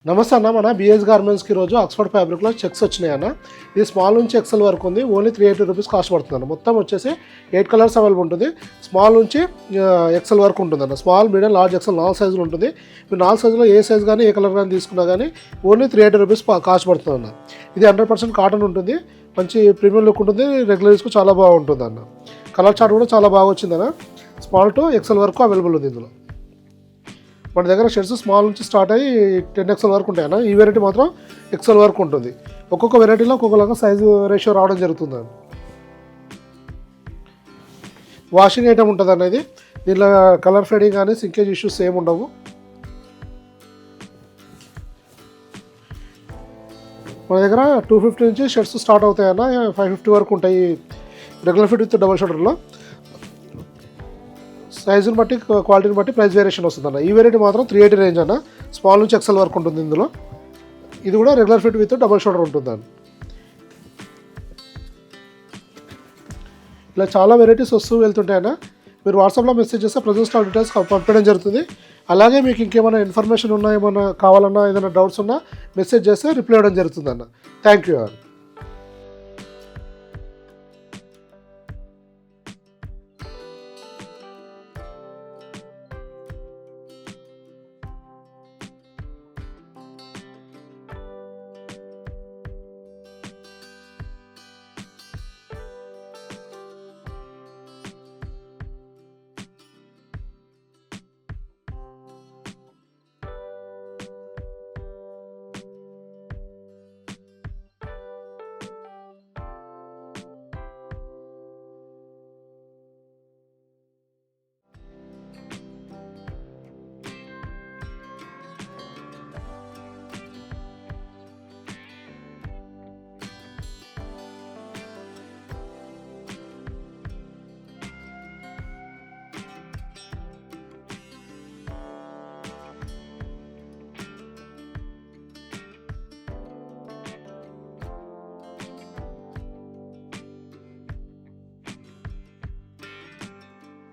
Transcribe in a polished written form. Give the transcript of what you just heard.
నమస్తే అన్న, మన బిఎస్ గార్మెంట్స్కి రోజు ఆక్స్ఫర్డ్ ఫ్యాబ్రిక్లో చెక్స్ వచ్చినాయి అన్న. ఇది స్మాల్ నుంచి ఎక్సెల్ వరకు ఉంది. ఓన్లీ 380 రూపీస్ కాస్ట్ పడుతుంది అన్న. మొత్తం వచ్చేసి 8 కలర్స్ అవైలబుల్ ఉంటుంది. స్మాల్ నుంచి ఎక్సెల్ వరకు ఉంటుంది అన్న. స్మాల్, మీడియం, లార్జ్, ఎక్సెల్ 4 సైజులు ఉంటుంది. మీరు 4 సైజులో ఏ సైజ్ కానీ ఏ కలర్ కానీ తీసుకున్నా కానీ ఓన్లీ 380 రూపీస్ కాస్ట్ పడుతుంది అన్న. ఇది 100% కాటన్ ఉంటుంది. మంచి ప్రీమియం లుక్ ఉంటుంది. రెగ్యులర్ యూస్కు చాలా బాగుంటుంది అన్న. కలర్ చార్ట్ కూడా చాలా బాగా వచ్చిందన్న. స్మాల్ టు ఎక్సెల్ వరకు అవైలబుల్ ఉంది ఇందులో. మన దగ్గర షర్ట్స్ స్మాల్ నుంచి స్టార్ట్ అయ్యి 10 XL వరకు ఉంటాయన్న. ఈ వెరైటీ మాత్రం XL వరకు ఉంటుంది. ఒక్కొక్క వెరైటీలో ఒక్కొక్కలాగా సైజు రేషియో రావడం జరుగుతుంది. వాషింగ్ ఐటమ్ ఉంటుంది అనేది. దీనిలో కలర్ ఫేడింగ్ కానీ సింకేజ్ ఇష్యూస్ ఏమి ఉండవు. మన దగ్గర 250 నుంచి షర్ట్స్ స్టార్ట్ అవుతాయన్న. 550 వరకు ఉంటాయి రెగ్యులర్ ఫిట్ విత్ డబల్ షోల్డర్లో. సైజుని బట్టి, క్వాలిటీని బట్టి ప్రైస్ వేరియేషన్ వస్తుందన్న. ఈ వెరైటీ మాత్రం 380 రేంజ్ అన్న. స్మాల్ నుంచి ఎక్సెల్ వరకు ఉంటుంది ఇందులో. ఇది కూడా regular fit with double shoulder ఉంటుందండి. ఇలా చాలా వెరైటీస్ వస్తూ వెళ్తుంటాయన్న. మీరు వాట్సాప్లో మెసేజ్ చేస్తే ప్రజెంట్ స్టాక్ డీటెయిల్స్ పంపించడం జరుగుతుంది. అలాగే మీకు ఇంకేమైనా ఇన్ఫర్మేషన్ ఉన్నా, ఏమైనా కావాలన్నా, ఏదైనా డౌట్స్ ఉన్నా మెసేజ్ చేస్తే రిప్లై ఇవ్వడం జరుగుతుందన్న. Thank you.